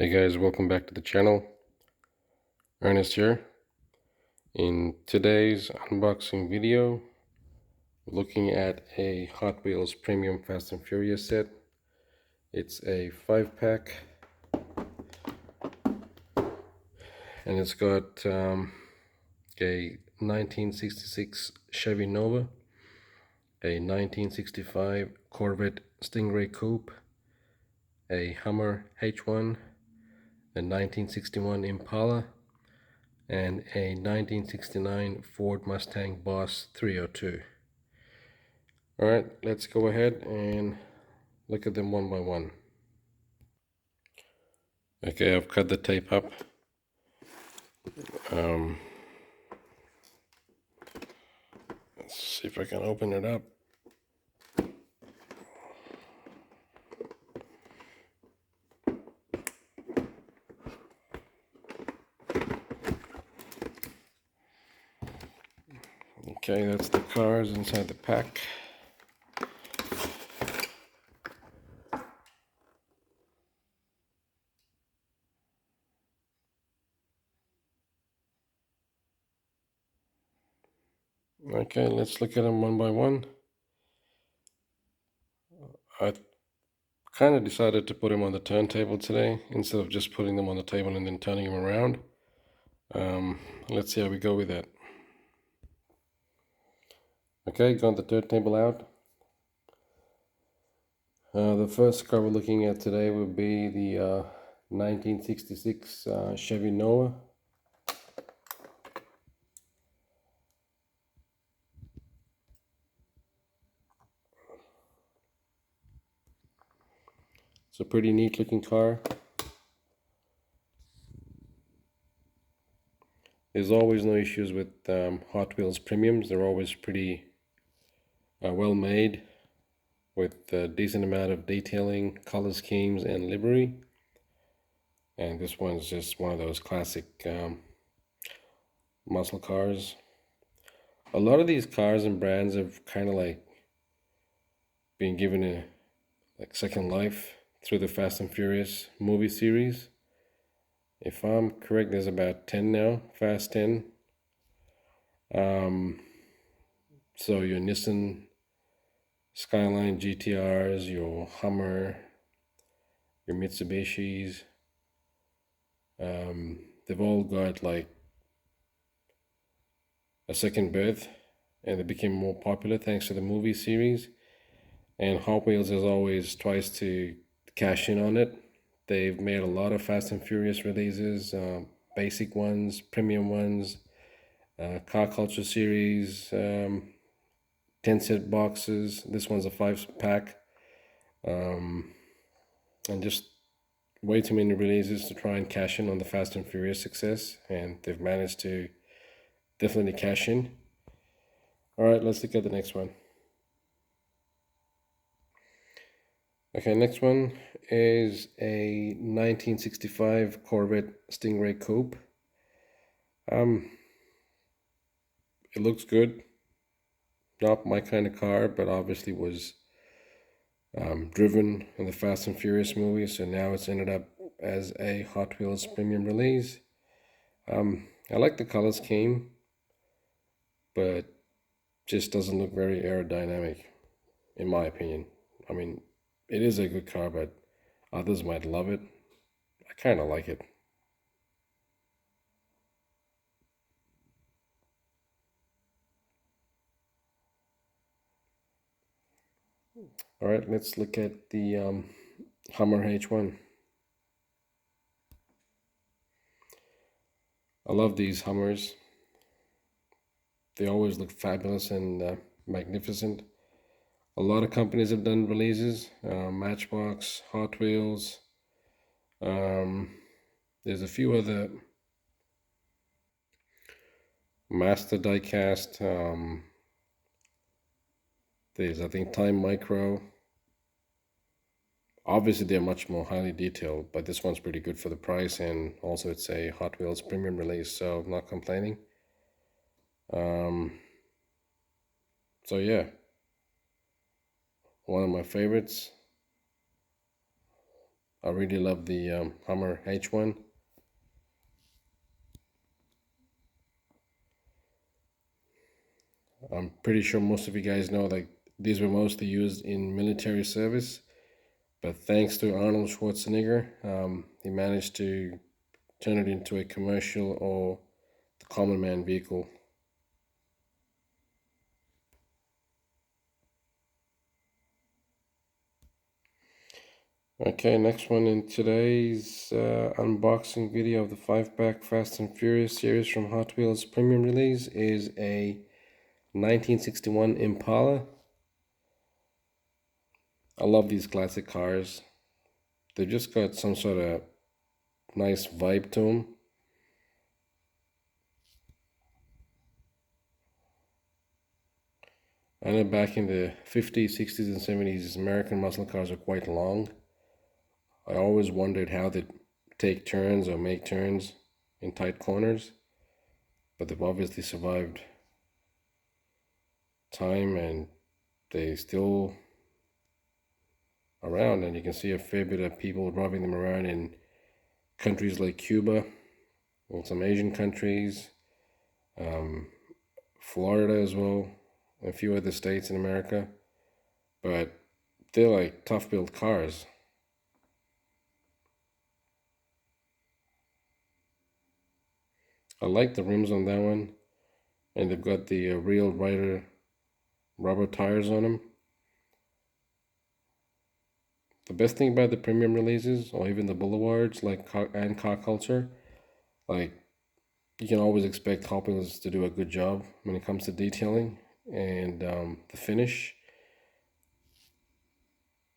Hey guys, welcome back to the channel. Ernest here. In today's unboxing video, we're looking at a Hot Wheels Premium Fast and Furious set. It's a 5-pack, and it's got a 1966 Chevy Nova, a 1965 Corvette Stingray Coupe, a Hummer H1, a 1961 Impala, and a 1969 Ford Mustang Boss 302. Alright, let's go ahead and look at them one by one. Okay, I've cut the tape up. Let's see if I can open it up. Okay, that's the cars inside the pack. Okay, let's look at them one by one. I kind of decided to put them on the turntable today instead of just putting them on the table and then turning them around. Let's see how we go with that. Okay, got the turntable out. The first car we're looking at today would be the 1966 Chevy Nova. It's a pretty neat looking car. There's always no issues with Hot Wheels premiums. They're always pretty well made, with a decent amount of detailing, color schemes, and livery. And this one's just one of those classic muscle cars. A lot of these cars and brands have kind of like been given a second life through the Fast and Furious movie series. If I'm correct, there's about 10 now, Fast 10. So your Nissan Skyline GTRs, your Hummer, your Mitsubishis, they've all got like a second birth, and they became more popular thanks to the movie series. And Hot Wheels has always tries to cash in on it. They've made a lot of Fast and Furious releases, basic ones, premium ones, car culture series, 10-set boxes. This one's a 5-pack, and just way too many releases to try and cash in on the Fast and Furious success, and they've managed to definitely cash in. Alright, let's look at the next one. Okay, next one is a 1965 Corvette Stingray Coupe. It looks good. Not my kind of car, but obviously was driven in the Fast and Furious movie, so now it's ended up as a Hot Wheels premium release. I like the color scheme, but just doesn't look very aerodynamic, in my opinion. I mean, it is a good car, but others might love it. I kind of like it. All right, let's look at the Hummer H1. I love these Hummers. They always look fabulous and magnificent. A lot of companies have done releases, Matchbox, Hot Wheels. There's a few other master diecast. There's, I think, Time Micro. Obviously, they're much more highly detailed, but this one's pretty good for the price, and also it's a Hot Wheels premium release, so I'm not complaining. So yeah, one of my favorites. I really love the Hummer H1. I'm pretty sure most of you guys know like these were mostly used in military service, but thanks to Arnold Schwarzenegger, he managed to turn it into a commercial or the common man vehicle. Okay, next one in today's unboxing video of the 5-pack Fast and Furious series from Hot Wheels premium release is a 1961 Impala. I love these classic cars. They've just got some sort of nice vibe to them. I know back in the 50s, 60s, and 70s, American muscle cars are quite long. I always wondered how they'd take turns or make turns in tight corners, but they've obviously survived time and they still around, and you can see a fair bit of people driving them around in countries like Cuba and some Asian countries, um, Florida as well, a few other states in America. But they're like tough built cars. I like the rims on that one, and they've got the real Rider rubber tires on them. The best thing about the premium releases, or even the boulevards, like and car culture, like you can always expect Hot Wheels to do a good job when it comes to detailing and the finish.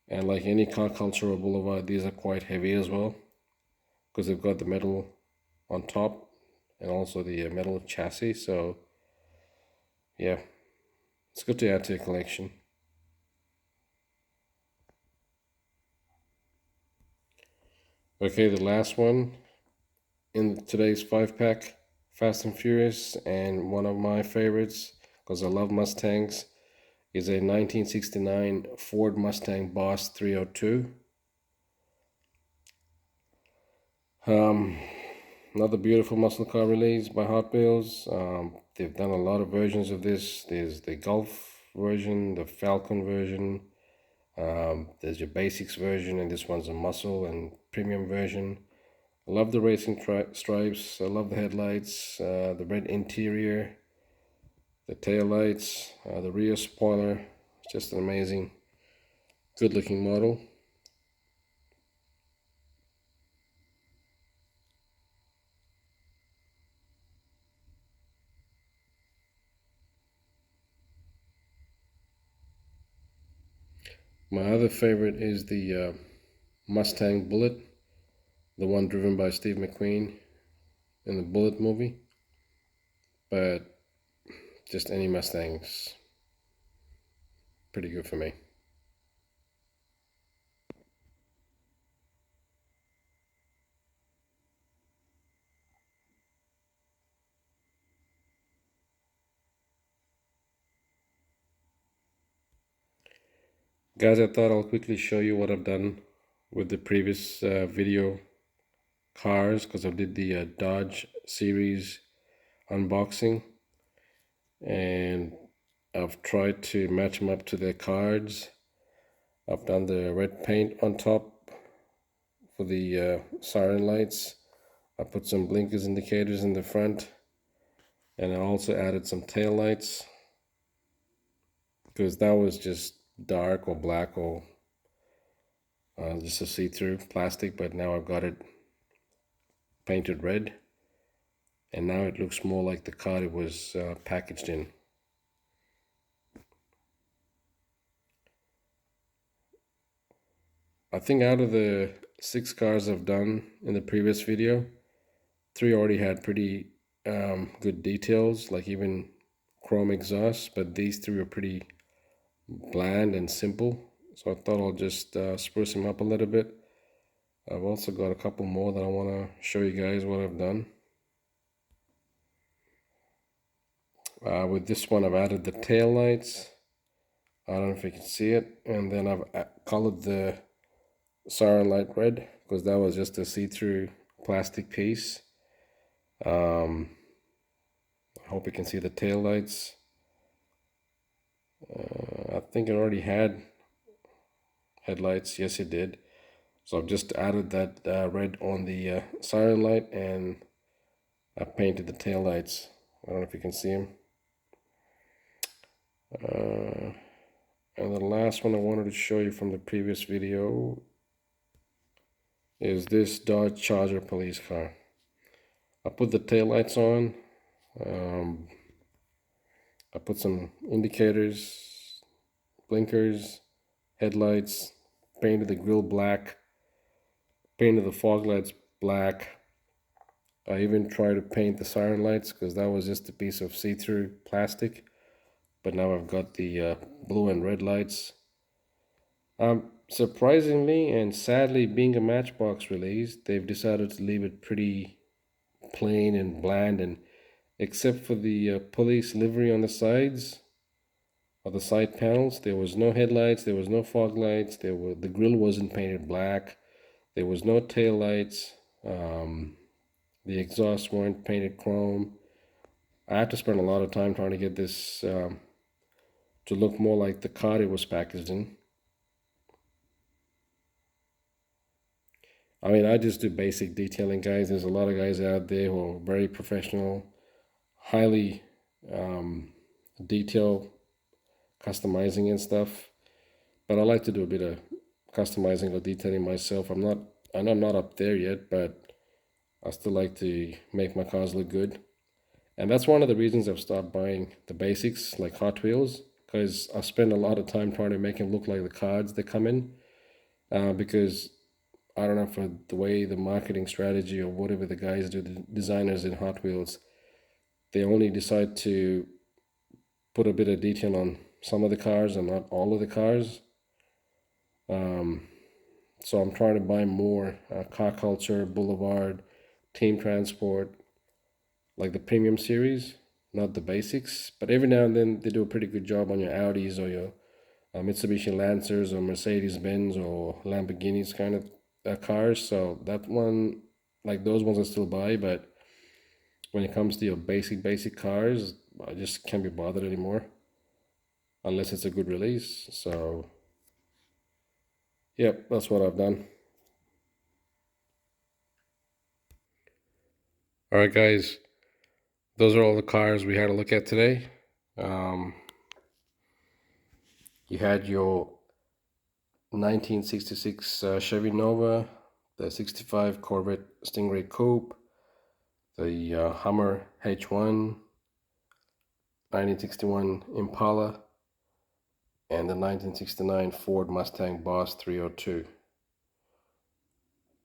And like any car culture or boulevard, these are quite heavy as well because they've got the metal on top and also the metal chassis. So yeah, it's good to add to your collection. Okay, the last one in today's 5-pack, Fast and Furious, and one of my favorites because I love Mustangs is a 1969 Ford Mustang Boss 302. Um, Another beautiful muscle car release by Hot Wheels. They've done a lot of versions of this. There's the Golf version, the Falcon version. There's your basics version, and this one's a muscle and premium version. I love the racing stripes. I love the headlights, the red interior, the tail lights, the rear spoiler. It's just an amazing, good-looking model. My other favorite is the Mustang Bullet, the one driven by Steve McQueen in the Bullet movie. But just any Mustang's pretty good for me. Guys, I thought I'll quickly show you what I've done with the previous video cars because I did the Dodge series unboxing and I've tried to match them up to their cards. I've done the red paint on top for the siren lights. I put some blinkers indicators in the front and I also added some tail lights because that was just dark or black or just a see-through plastic, but now I've got it painted red and now it looks more like the card it was packaged in. I think out of the 6 cars I've done in the previous video, 3 already had pretty good details, like even chrome exhaust, but these 3 are pretty bland and simple. So I thought I'll just spruce them up a little bit. I've also got a couple more that I want to show you guys what I've done. With this one, I've added the tail lights. I don't know if you can see it. And then I've colored the siren light red because that was just a see-through plastic piece. I hope you can see the tail lights. I think it already had headlights. Yes, it did. So I've just added that red on the siren light, and I painted the tail lights. I don't know if you can see them. And the last one I wanted to show you from the previous video is this Dodge Charger police car. I put the tail lights on. I put some indicators, blinkers, headlights, painted the grille black, painted the fog lights black. I even tried to paint the siren lights because that was just a piece of see-through plastic. But now I've got the blue and red lights. Surprisingly and sadly, being a Matchbox release, they've decided to leave it pretty plain and bland, and except for the police livery on the sides of the side panels, there was no headlights, there was no fog lights, the grille wasn't painted black, there was no tail lights, the exhausts weren't painted chrome. I had to spend a lot of time trying to get this to look more like the card it was packaged in. I mean, I just do basic detailing, guys. There's a lot of guys out there who are very professional, highly detail customizing and stuff. But I like to do a bit of customizing or detailing myself. I'm not up there yet, but I still like to make my cars look good. And that's one of the reasons I've stopped buying the basics like Hot Wheels, because I spend a lot of time trying to make them look like the cards that come in. Because I don't know, for the way the marketing strategy or whatever the guys do, the designers in Hot Wheels, they only decide to put a bit of detail on some of the cars and not all of the cars. So I'm trying to buy more Car Culture, Boulevard, Team Transport, like the premium series, not the basics. But every now and then they do a pretty good job on your Audis or your Mitsubishi Lancers or Mercedes Benz or Lamborghinis kind of cars. So that one, like those ones I still buy, but when it comes to your basic cars, I just can't be bothered anymore unless it's a good release. So yep, that's what I've done. All right, guys, those are all the cars we had to look at today. Um, you had your 1966 Chevy Nova, the 65 Corvette Stingray Coupe, the Hummer H1, 1961 Impala, and the 1969 Ford Mustang Boss 302.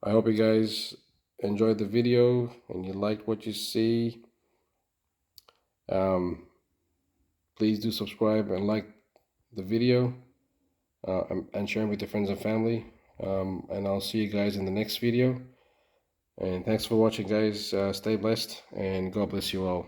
I hope you guys enjoyed the video and you liked what you see. Please do subscribe and like the video and share it with your friends and family. And I'll see you guys in the next video. And thanks for watching, guys. Stay blessed and God bless you all.